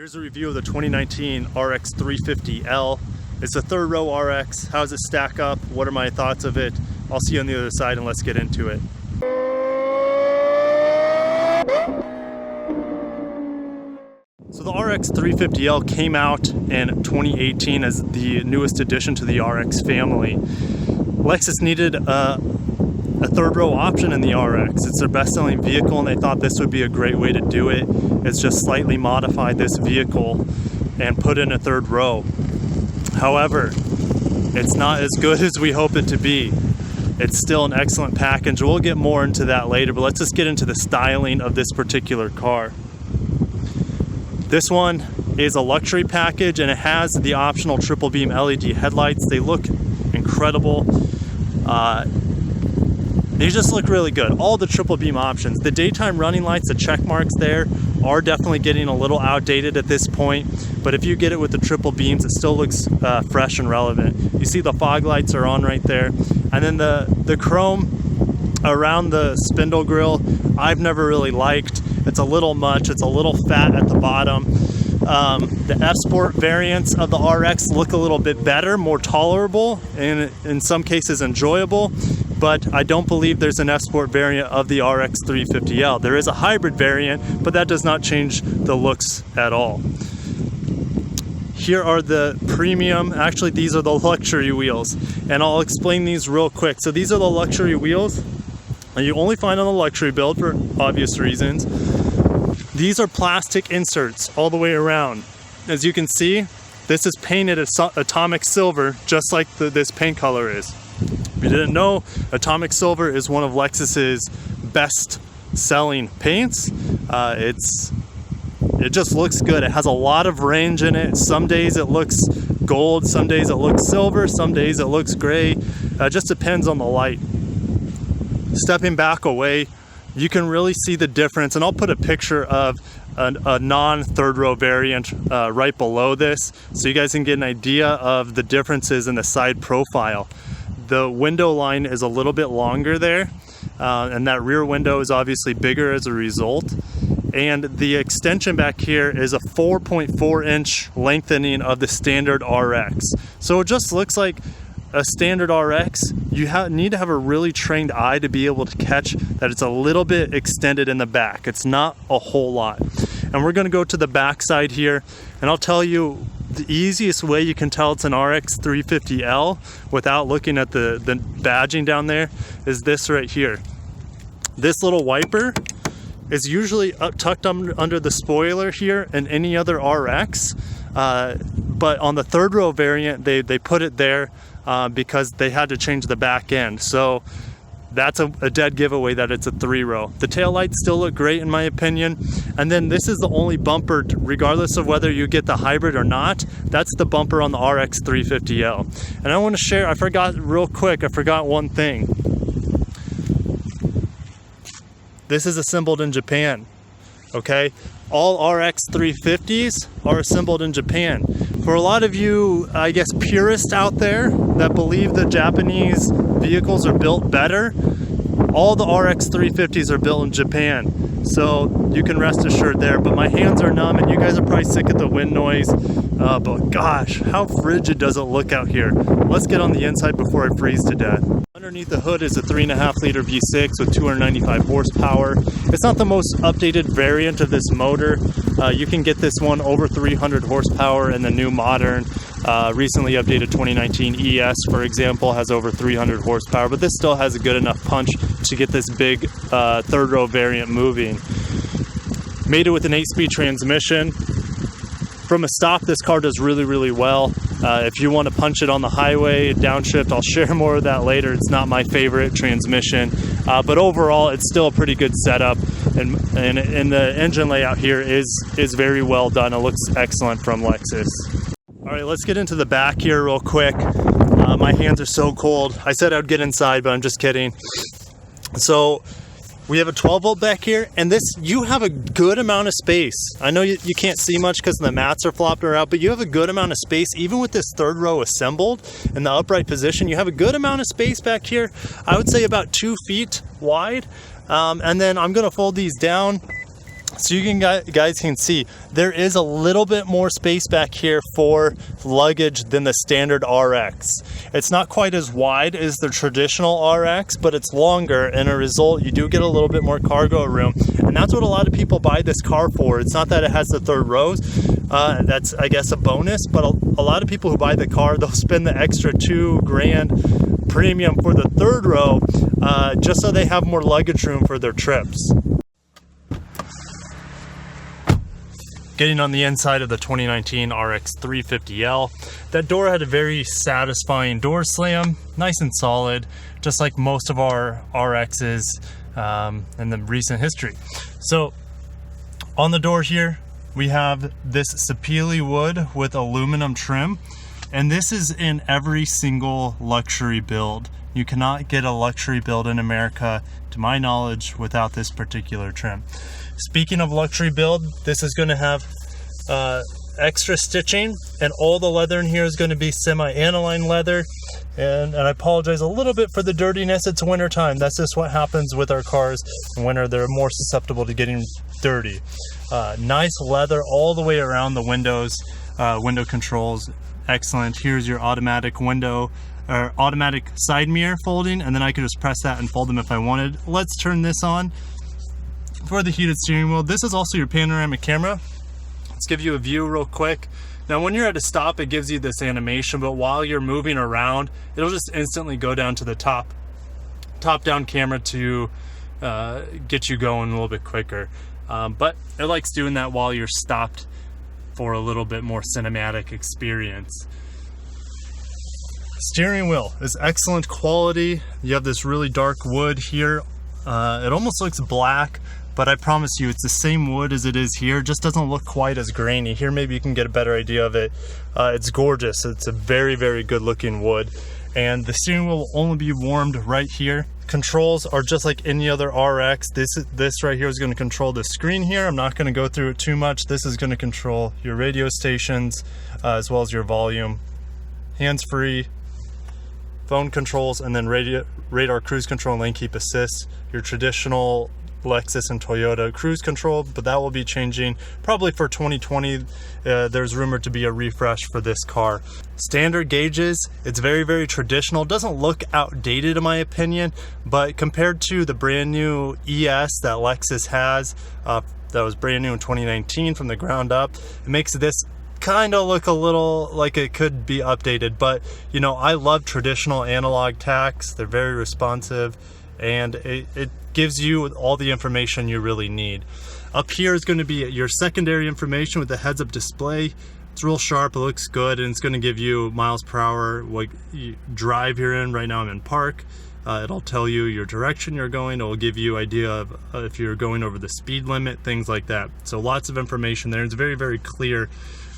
Here's a review of the 2019 RX 350L. It's a third row RX. How does it stack up? What are my thoughts of it? I'll see you on the other side and let's get into it. So the RX 350L came out in 2018 as the newest addition to the RX family. Lexus needed a third row option in the RX. It's their best-selling vehicle and they thought this would be a great way to do it. It's just slightly modified this vehicle and put in a third row. However, it's not as good as we hope it to be. It's still an excellent package. We'll get more into that later, but let's just get into the styling of this particular car. This one is a luxury package and it has the optional triple beam LED headlights. They look incredible. They just look really good. All the triple beam options. The daytime running lights, the check marks there, are definitely getting a little outdated at this point, but if you get it with the triple beams, it still looks fresh and relevant. You see the fog lights are on right there. And then the chrome around the spindle grille, I've never really liked. It's a little much, it's a little fat at the bottom. The F-Sport variants of the RX look a little bit better, more tolerable, and in some cases enjoyable, but I don't believe there's an F-Sport variant of the RX 350L. There is a hybrid variant, but that does not change the looks at all. Here are the premium, actually these are the luxury wheels, and I'll explain these real quick. So these are the luxury wheels, and you only find on the luxury build for obvious reasons. These are plastic inserts all the way around. As you can see, this is painted atomic silver, just like this paint color is. If you didn't know, atomic silver is one of Lexus's best selling paints. It just looks good. It has a lot of range in it. Some days it looks gold, some days it looks silver, some days it looks gray. It just depends on the light. Stepping back away, you can really see the difference, and I'll put a picture of a non-third row variant right below this so you guys can get an idea of the differences in the side profile. The window line is a little bit longer there, and that rear window is obviously bigger as a result. And the extension back here is a 4.4 inch lengthening of the standard RX. So it just looks like a standard RX. You need to have a really trained eye to be able to catch that it's a little bit extended in the back. It's not a whole lot. And we're gonna go to the back side here, and I'll tell you the easiest way you can tell it's an RX 350L without looking at the badging down there is this right here. This little wiper is usually tucked under the spoiler here in any other RX, but on the third row variant they put it there because they had to change the back end. So that's a dead giveaway that it's a 3-row. The taillights still look great in my opinion. And then this is the only bumper, regardless of whether you get the hybrid or not, that's the bumper on the RX 350L. And I want to share, I forgot one thing. This is assembled in Japan, okay? All RX 350s are assembled in Japan. For a lot of you, I guess, purists out there that believe the Japanese vehicles are built better, all the RX 350s are built in Japan. So you can rest assured there, but my hands are numb and you guys are probably sick of the wind noise. But gosh, how frigid does it look out here? Let's get on the inside before I freeze to death. Underneath the hood is a 3.5 liter V6 with 295 horsepower. It's not the most updated variant of this motor. You can get this one over 300 horsepower in the new modern, recently updated 2019 ES, for example, has over 300 horsepower, but this still has a good enough punch to get this big third row variant moving. Made it with an 8-speed transmission. From a stop, this car does really, really well. If you want to punch it on the highway, downshift, I'll share more of that later. It's not my favorite transmission, but overall, it's still a pretty good setup. And the engine layout here is very well done. It looks excellent from Lexus. All right, let's get into the back here real quick. My hands are so cold. I said I'd get inside, but I'm just kidding. So we have a 12 volt back here, and you have a good amount of space. I know you can't see much because the mats are flopped around, but you have a good amount of space. Even with this third row assembled in the upright position, you have a good amount of space back here. I would say about 2 feet wide. And then I'm gonna fold these down So you guys can see there is a little bit more space back here for luggage than the standard RX. It's not quite as wide as the traditional RX, but it's longer, and as a result you do get a little bit more cargo room, and that's what a lot of people buy this car for. It's not that it has the third rows, that's I guess a bonus, but a lot of people who buy the car, they'll spend the extra $2,000 premium for the third row just so they have more luggage room for their trips. Getting on the inside of the 2019 RX 350L, that door had a very satisfying door slam, nice and solid, just like most of our RXs in the recent history. So on the door here, we have this sapele wood with aluminum trim, and this is in every single luxury build. You cannot get a luxury build in America, to my knowledge, without this particular trim. Speaking of luxury build, this is going to have extra stitching, and all the leather in here is going to be semi-aniline leather. And I apologize a little bit for the dirtiness. It's winter time. That's just what happens with our cars in winter. They're more susceptible to getting dirty. Nice leather all the way around the windows. Window controls, excellent. Here's your automatic window or automatic side mirror folding, and then I could just press that and fold them if I wanted. Let's turn this on for the heated steering wheel. This is also your panoramic camera. Let's give you a view real quick. Now when you're at a stop, it gives you this animation, but while you're moving around, it'll just instantly go down to the top down camera to get you going a little bit quicker. But it likes doing that while you're stopped for a little bit more cinematic experience. Steering wheel is excellent quality. You have this really dark wood here. It almost looks black, but I promise you it's the same wood as it is here. It just doesn't look quite as grainy. Here maybe you can get a better idea of it. It's gorgeous. It's a very, very good looking wood. And the steering wheel will only be warmed right here. Controls are just like any other RX. This right here is going to control the screen here. I'm not going to go through it too much. This is going to control your radio stations as well as your volume. Hands-free, phone controls, and then radar cruise control and lane keep assist. Your traditional Lexus and Toyota cruise control, but that will be changing probably for 2020. There's rumored to be a refresh for this car. Standard gauges, it's very, very traditional. Doesn't look outdated in my opinion, but compared to the brand new ES that Lexus has, that was brand new in 2019 from the ground up, it makes this kind of look a little like it could be updated. But you know, I love traditional analog tachs. They're very responsive, and it gives you all the information you really need. Up here is going to be your secondary information with the heads-up display. It's real sharp, it looks good, and it's going to give you miles per hour, what drive you're in. Right now I'm in park. It'll tell you your direction you're going. It'll give you idea of if you're going over the speed limit, things like that. So lots of information there. It's very, very clear.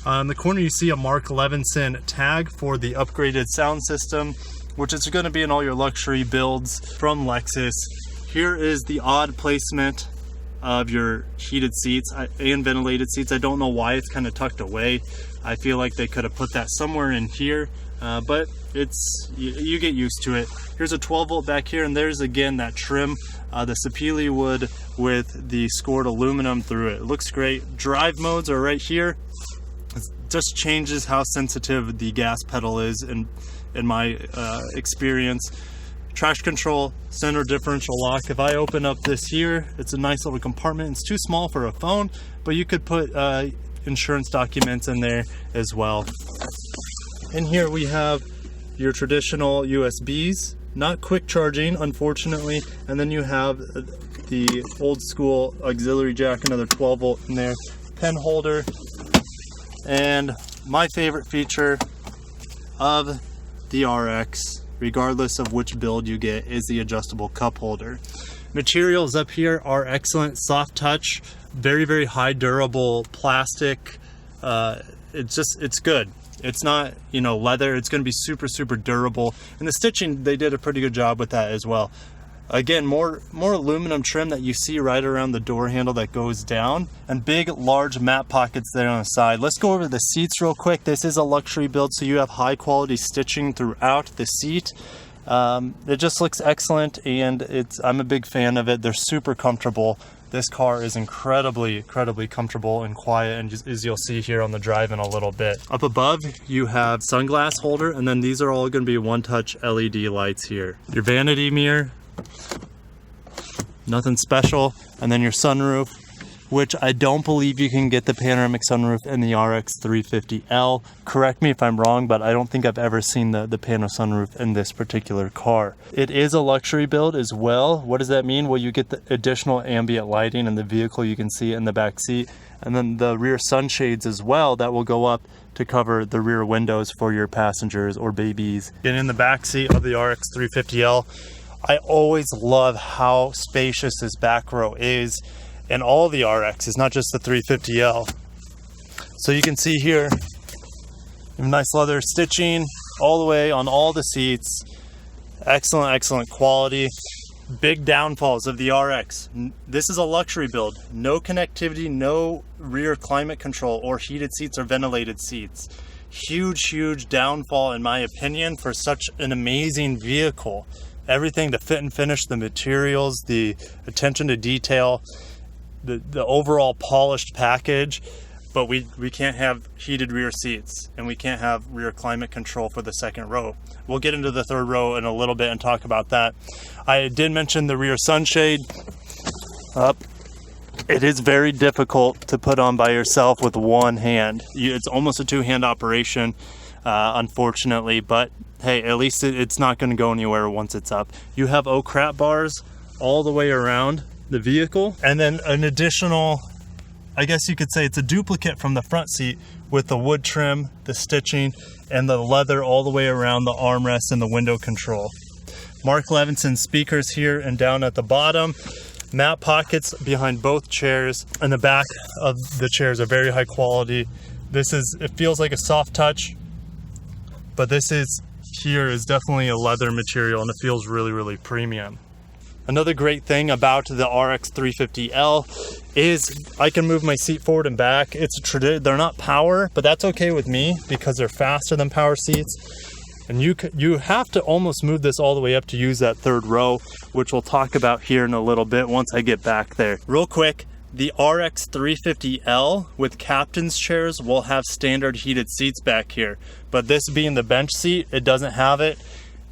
In the corner you see a Mark Levinson tag for the upgraded sound system, which is going to be in all your luxury builds from Lexus. Here is the odd placement of your heated seats and ventilated seats. I don't know why it's kind of tucked away. I feel like they could have put that somewhere in here, but you get used to it. Here's a 12 volt back here, and there's again that trim, the sapele wood with the scored aluminum through it. It looks great. Drive modes are right here. It just changes how sensitive the gas pedal is in my experience. Traction control, center differential lock. If I open up this here, it's a nice little compartment. It's too small for a phone, but you could put insurance documents in there as well. In here we have your traditional USBs, not quick charging, unfortunately. And then you have the old school auxiliary jack, another 12 volt in there, pen holder. And my favorite feature of the RX, regardless of which build you get, is the adjustable cup holder. Materials up here are excellent, soft touch, very, very high durable plastic. It's good. It's not, you know, leather. It's going to be super, super durable. And the stitching, they did a pretty good job with that as well. Again, more aluminum trim that you see right around the door handle that goes down, and big, large mat pockets there on the side. Let's go over the seats real quick. This is a luxury build, so you have high quality stitching throughout the seat. It just looks excellent, and I'm a big fan of it. They're super comfortable. this car is incredibly comfortable and quiet, and just, as you'll see here on the drive in a little bit. Up above, you have sunglass holder, and then these are all going to be one-touch LED lights here. Your vanity mirror, nothing special, and then your sunroof, which I don't believe you can get the panoramic sunroof in the RX 350L. Correct me if I'm wrong, but I don't think I've ever seen the pano sunroof in this particular car. It is a luxury build as well. What does that mean? Well, you get the additional ambient lighting in the vehicle. You can see it in the back seat, and then the rear sunshades as well that will go up to cover the rear windows for your passengers or babies. And in the back seat of the RX 350L, I always love how spacious this back row is. And all the RXs, not just the 350L. So you can see here, nice leather stitching all the way on all the seats. Excellent quality. Big downfalls of the RX. This is a luxury build. No connectivity, no rear climate control or heated seats or ventilated seats. Huge downfall in my opinion for such an amazing vehicle. Everything, the fit and finish, the materials, the attention to detail, the overall polished package, but we can't have heated rear seats and we can't have rear climate control for the second row. We'll get into the third row in a little bit and talk about that. I did mention the rear sunshade up. It is very difficult to put on by yourself with one hand. It's almost a two-hand operation, unfortunately, but hey, at least it's not going to go anywhere once it's up. You have oh crap bars all the way around the vehicle, and then an additional, I guess you could say it's a duplicate from the front seat with the wood trim, the stitching, and the leather all the way around the armrest and the window control. Mark Levinson speakers here and down at the bottom. Matte pockets behind both chairs, and the back of the chairs are very high quality. It feels like a soft touch, but this is definitely a leather material, and it feels really premium. Another great thing about the RX 350L is I can move my seat forward and back. They're not power, but that's okay with me because they're faster than power seats. And you have to almost move this all the way up to use that third row, which we'll talk about here in a little bit once I get back there. Real quick, the RX 350L with captain's chairs will have standard heated seats back here, but this being the bench seat, it doesn't have it.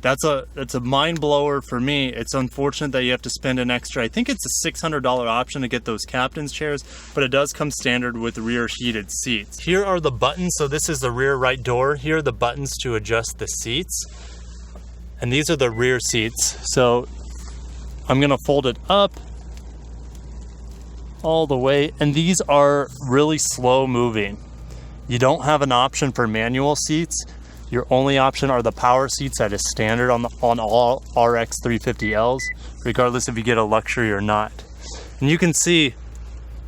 That's a mind blower for me. It's unfortunate that you have to spend an extra, I think it's a $600 option to get those captain's chairs, but it does come standard with rear heated seats. Here are the buttons. So this is the rear right door. Here are the buttons to adjust the seats. And these are the rear seats. So I'm gonna fold it up all the way. And these are really slow moving. You don't have an option for manual seats. Your only option are the power seats that is standard on all RX 350Ls, regardless if you get a luxury or not. And you can see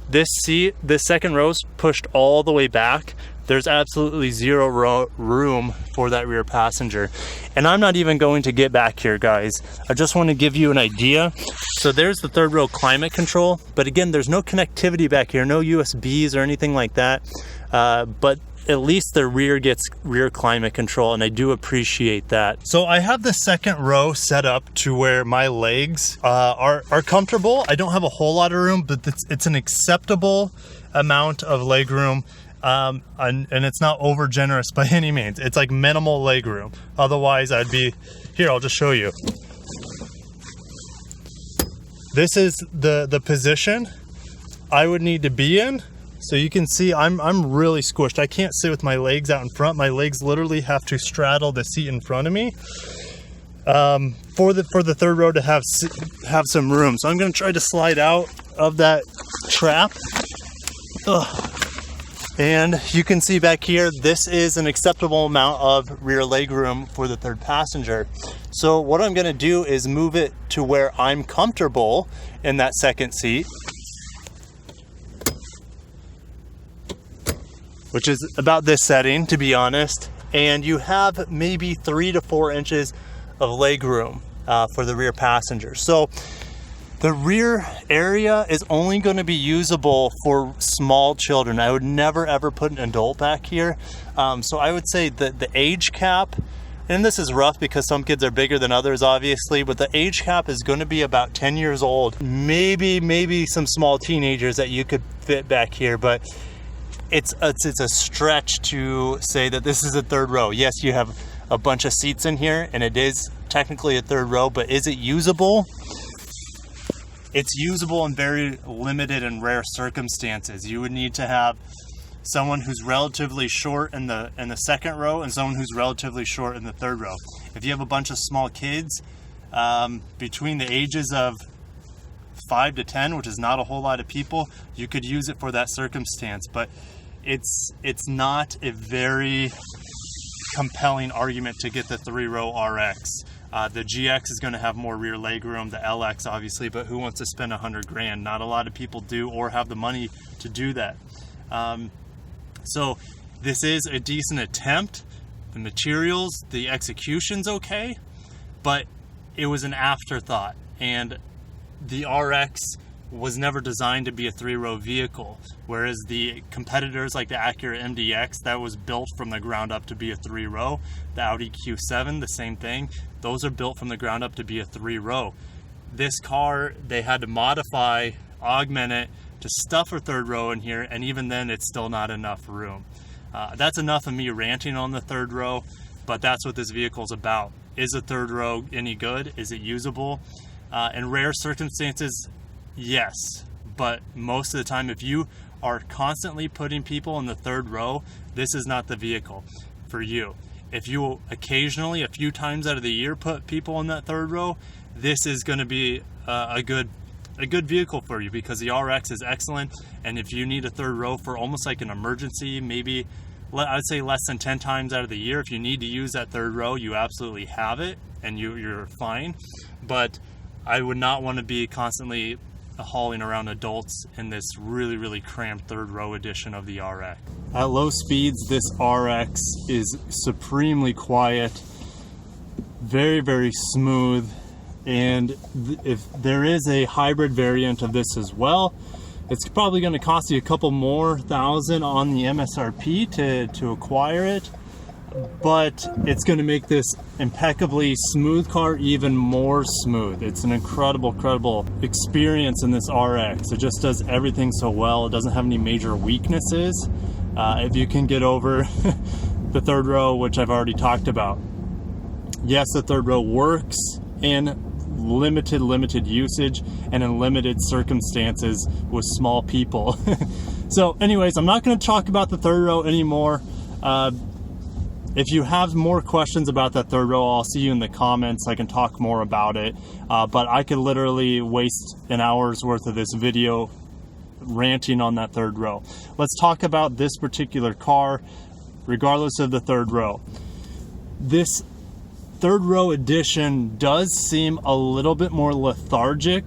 this seat, this second row's pushed all the way back. There's absolutely zero room for that rear passenger. And I'm not even going to get back here, guys. I just want to give you an idea. So there's the third row climate control, but again, there's no connectivity back here, no USBs or anything like that. But at least the rear gets rear climate control, and I do appreciate that. So I have the second row set up to where my legs are comfortable. I don't have a whole lot of room, but it's an acceptable amount of leg room. And it's not over generous by any means. It's like minimal leg room. Otherwise I'd be, here, I'll just show you. This is the position I would need to be in. So you can see I'm really squished. I can't sit with my legs out in front. My legs literally have to straddle the seat in front of me for the third row to have some room. So I'm going to try to slide out of that trap. Ugh. And you can see back here, this is an acceptable amount of rear leg room for the third passenger. So what I'm going to do is move it to where I'm comfortable in that second seat, which is about this setting, to be honest. And you have maybe 3 to 4 inches of leg room for the rear passenger. So the rear area is only going to be usable for small children. I would never ever put an adult back here. So I would say that the age cap And this is rough because some kids are bigger than others, obviously, but the age cap is going to be about 10 years old. Maybe some small teenagers that you could fit back here, but it's a stretch to say that this is a third row. Yes, you have a bunch of seats in here, and it is technically a third row, but is it usable? It's usable in very limited and rare circumstances. You would need to have someone who's relatively short in the second row and someone who's relatively short in the third row. If you have a bunch of small kids between the ages of 5 to 10, which is not a whole lot of people, you could use it for that circumstance, but it's not a very compelling argument to get the 3-row RX. The GX is going to have more rear leg room, the LX obviously, but who wants to spend $100 grand? Not a lot of people do or have the money to do that. So this is a decent attempt. The materials, the execution's okay, but it was an afterthought, and the RX was never designed to be a 3-row vehicle, whereas the competitors like the Acura MDX, that was built from the ground up to be a 3-row. The Audi Q7, the same thing. Those are built from the ground up to be a 3-row. This car, they had to modify, augment it to stuff a third row in here, and even then it's still not enough room. That's enough of me ranting on the third row, but that's what this vehicle's about. Is a third row any good? Is it usable? In rare circumstances, yes, but most of the time, if you are constantly putting people in the third row, this is not the vehicle for you. If you occasionally, a few times out of the year, put people in that third row, this is going to be a good vehicle for you, because the RX is excellent. And if you need a third row for almost like an emergency, maybe I'd say less than 10 times out of the year, if you need to use that third row, you absolutely have it and you're fine. But I would not want to be constantly hauling around adults in this really cramped third row edition of the RX. At low speeds, this RX is supremely quiet, very smooth. And if there is a hybrid variant of this as well, it's probably going to cost you a couple more thousand on the MSRP to acquire it, but it's going to make this impeccably smooth car even more smooth. It's an incredible experience in this RX. It just does everything so well. It doesn't have any major weaknesses. If you can get over the third row, which I've already talked about. Yes, the third row works in limited usage and in limited circumstances with small people. So anyways, I'm not going to talk about the third row anymore. If you have more questions about that third row, I'll see you in the comments. I can talk more about it, but I could literally waste an hour's worth of this video ranting on that third row. Let's talk about this particular car regardless of the third row. This third row edition does seem a little bit more lethargic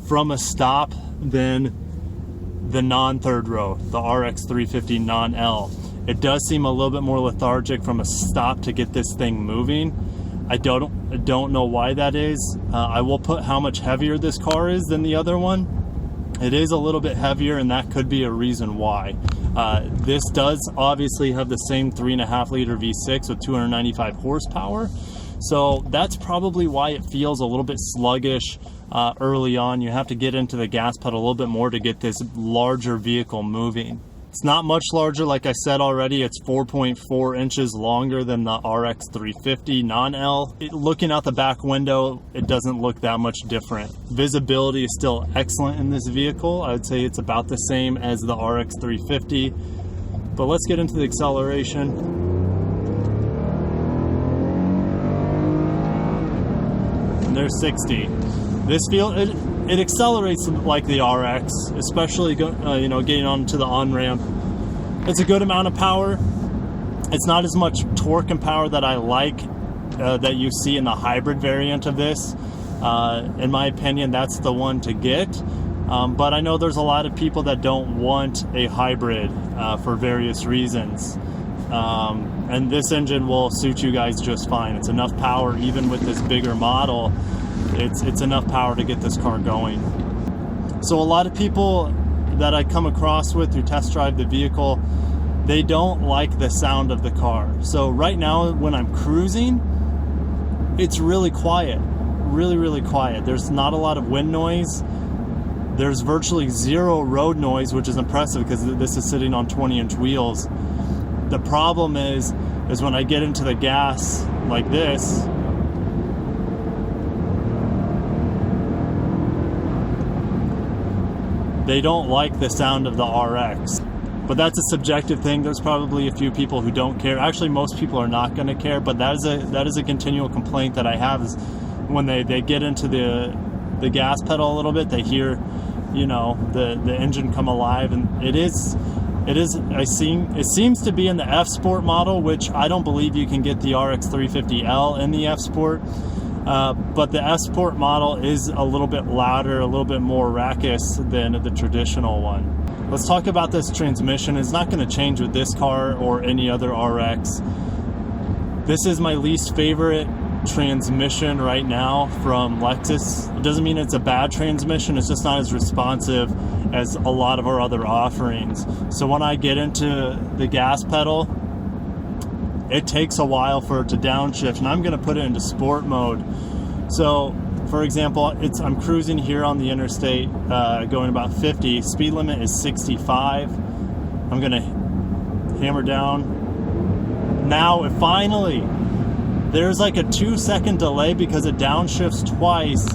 from a stop than the non-third row, the RX 350 non-L. It does seem a little bit more lethargic from a stop to get this thing moving. I don't know why that is. I will put how much heavier this car is than the other one. It is a little bit heavier, and that could be a reason why. This does obviously have the same 3.5 liter V6 with 295 horsepower. So that's probably why it feels a little bit sluggish early on. You have to get into the gas pedal a little bit more to get this larger vehicle moving. It's not much larger, like I said already. It's 4.4 inches longer than the RX 350 non-L. Looking out the back window, it doesn't look that much different. Visibility is still excellent in this vehicle. I would say it's about the same as the RX 350. But let's get into the acceleration. And there's 60. This it accelerates like the RX, especially getting onto the on-ramp. It's a good amount of power. It's not as much torque and power that I like that you see in the hybrid variant of this. In my opinion, that's the one to get. But I know there's a lot of people that don't want a hybrid for various reasons. And this engine will suit you guys just fine. It's enough power, even with this bigger model. It's enough power to get this car going. So a lot of people that I come across with who test drive the vehicle, they don't like the sound of the car. So right now when I'm cruising, it's really quiet, really quiet. There's not a lot of wind noise. There's virtually zero road noise, which is impressive because this is sitting on 20-inch wheels. The problem is when I get into the gas like this, they don't like the sound of the RX. But that's a subjective thing. There's probably a few people who don't care. Actually, most people are not going to care, but that is a continual complaint that I have, is when they get into the gas pedal a little bit, they hear, you know, the engine come alive, and it seems to be in the F Sport model, which I don't believe you can get the RX 350L in the F Sport. But the F Sport model is a little bit louder, a little bit more raucous than the traditional one. Let's talk about this transmission. It's not going to change with this car or any other RX. This is my least favorite transmission right now from Lexus. It doesn't mean it's a bad transmission, it's just not as responsive as a lot of our other offerings. So when I get into the gas pedal, it takes a while for it to downshift, and I'm going to put it into sport mode. So for example, I'm cruising here on the interstate, going about 50. Speed limit is 65. I'm going to hammer down. Now, finally, there's like a 2-second delay because it downshifts twice.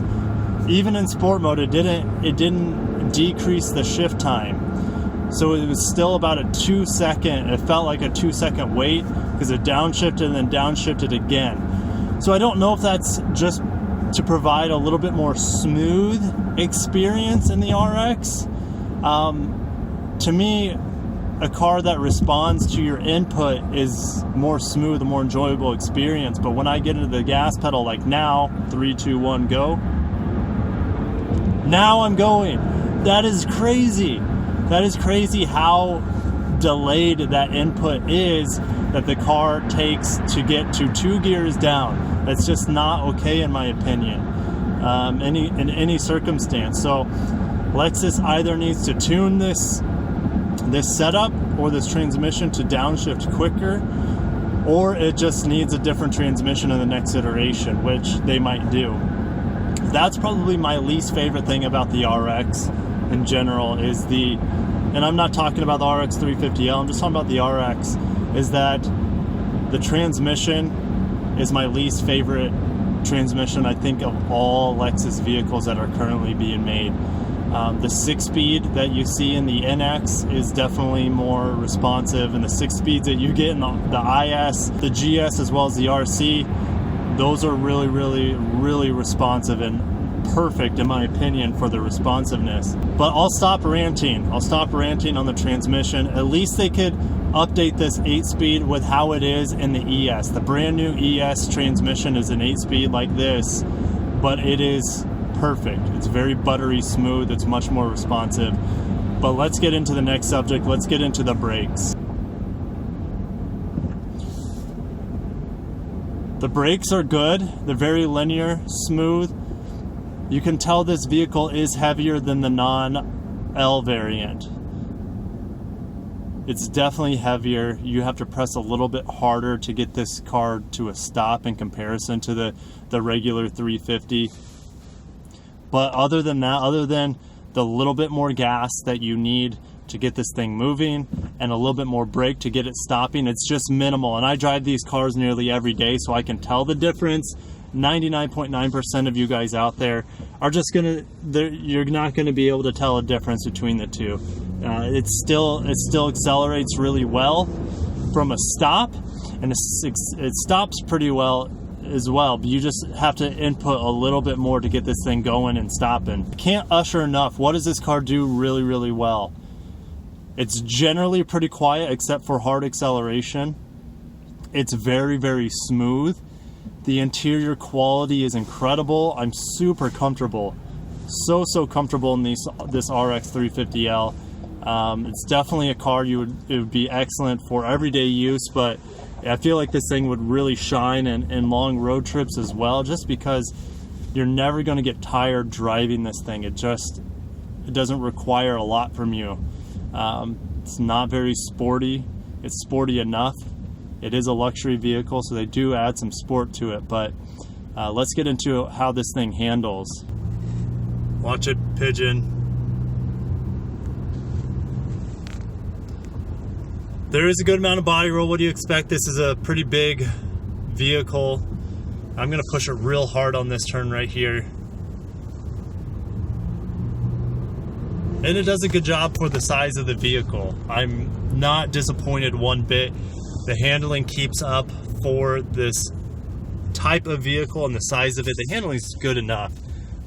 Even in sport mode, it didn't decrease the shift time. So it was still about a 2-second. It felt like a 2-second wait because it downshifted and then downshifted again. So I don't know if that's just to provide a little bit more smooth experience in the RX. To me, a car that responds to your input is more smooth, a more enjoyable experience. But when I get into the gas pedal, like now, 3, 2, 1, go. Now I'm going. That is crazy. That is crazy how delayed that input is that the car takes to get to 2 gears down. That's just not okay in my opinion, in any circumstance. So Lexus either needs to tune this setup or this transmission to downshift quicker, or it just needs a different transmission in the next iteration, which they might do. That's probably my least favorite thing about the RX in general, is and I'm not talking about the RX 350L, I'm just talking about the RX, is that the transmission is my least favorite transmission, I think, of all Lexus vehicles that are currently being made. The 6-speed that you see in the NX is definitely more responsive, and the 6 speeds that you get in the IS, the GS, as well as the RC, those are really responsive and perfect, in my opinion, for the responsiveness. But I'll stop ranting. I'll stop ranting on the transmission. At least they could update this 8-speed with how it is in the ES. The brand new ES transmission is an 8-speed like this, but it is perfect. It's very buttery smooth. It's much more responsive. But let's get into the next subject. Let's get into the brakes. The brakes are good. They're very linear, smooth. You can tell this vehicle is heavier than the non-L variant. It's definitely heavier. You have to press a little bit harder to get this car to a stop in comparison to the regular 350. But other than that, other than the little bit more gas that you need to get this thing moving and a little bit more brake to get it stopping, it's just minimal. And I drive these cars nearly every day, so I can tell the difference. 99.9% of you guys out there are just you're not gonna be able to tell a difference between the two. It still accelerates really well from a stop, and it stops pretty well as well, but you just have to input a little bit more to get this thing going and stopping. Can't usher enough. What does this car do really well? It's generally pretty quiet except for hard acceleration. It's very smooth. The interior quality is incredible. I'm super comfortable, so comfortable in this RX 350L. It's definitely a car it would be excellent for everyday use, but I feel like this thing would really shine in long road trips as well, just because you're never going to get tired driving this thing. It doesn't require a lot from you. It's not very sporty. It's sporty enough. It is a luxury vehicle, so they do add some sport to it, but let's get into how this thing handles. Watch it, pigeon. There is a good amount of body roll. What do you expect? This is a pretty big vehicle. I'm gonna push it real hard on this turn right here. And it does a good job for the size of the vehicle. I'm not disappointed one bit. The handling keeps up for this type of vehicle and the size of it. The handling is good enough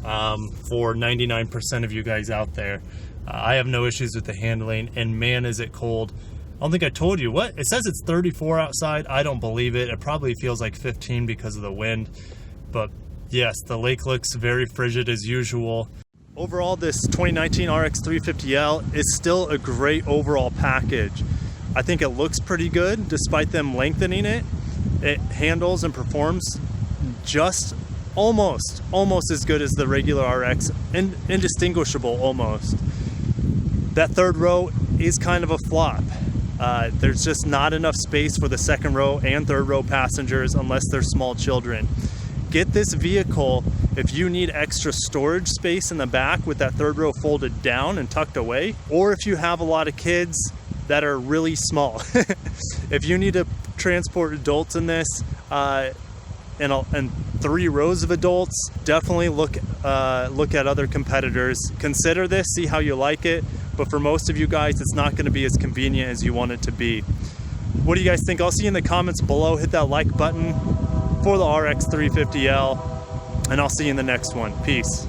for 99% of you guys out there. I have no issues with the handling, and man, is it cold. I don't think I told you. What? It says it's 34 outside. I don't believe it. It probably feels like 15 because of the wind. But yes, the lake looks very frigid as usual. Overall, this 2019 RX 350L is still a great overall package. I think it looks pretty good despite them lengthening it. It handles and performs just almost as good as the regular RX, indistinguishable almost. That third row is kind of a flop. There's just not enough space for the second row and third row passengers unless they're small children. Get this vehicle if you need extra storage space in the back with that third row folded down and tucked away, or if you have a lot of kids that are really small. If you need to transport adults in this and 3 rows of adults, definitely look at other competitors. Consider this, see how you like it. But for most of you guys, it's not going to be as convenient as you want it to be. What do you guys think? I'll see you in the comments below. Hit that like button for the RX 350L, and I'll see you in the next one. Peace.